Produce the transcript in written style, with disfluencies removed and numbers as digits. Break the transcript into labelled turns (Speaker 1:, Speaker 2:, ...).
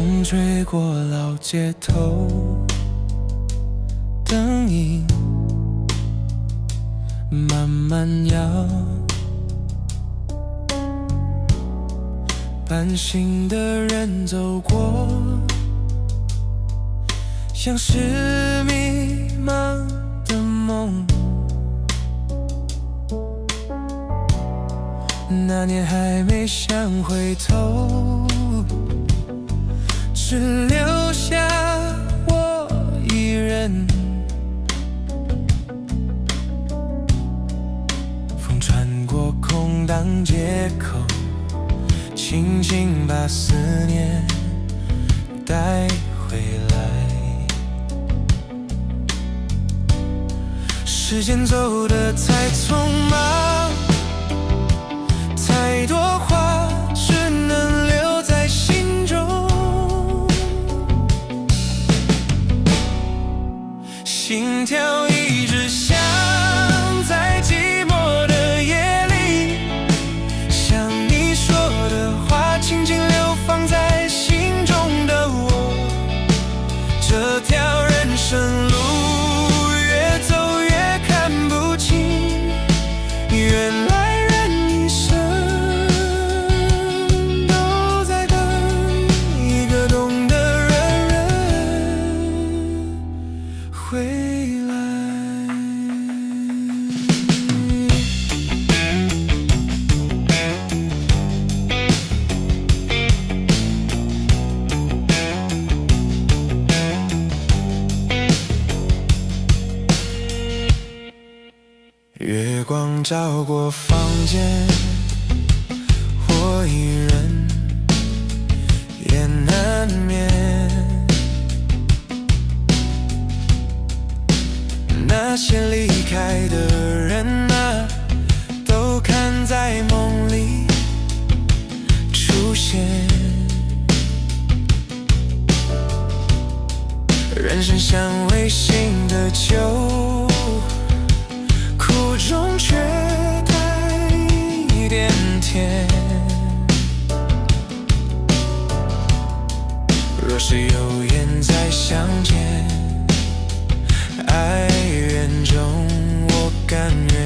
Speaker 1: 风吹过老街头，灯影慢慢摇，半醒的人走过，像是迷茫的梦。那年还没想回头，只留下我一人。风穿过空荡街口，轻轻把思念带回来。时间走得太匆忙，太多话只能留在心中，心跳一直响，在寂寞的夜里，像你说的话轻轻流放在心中的我。这条人生路越走越看不清，原来人一生都在等一个懂的人回来。月光照过房间，我一人也难眠。那些离开的人啊，都看在梦里出现。人生像微醺的酒，苦中却带一点甜。若是有缘再相见，爱缘中我甘愿。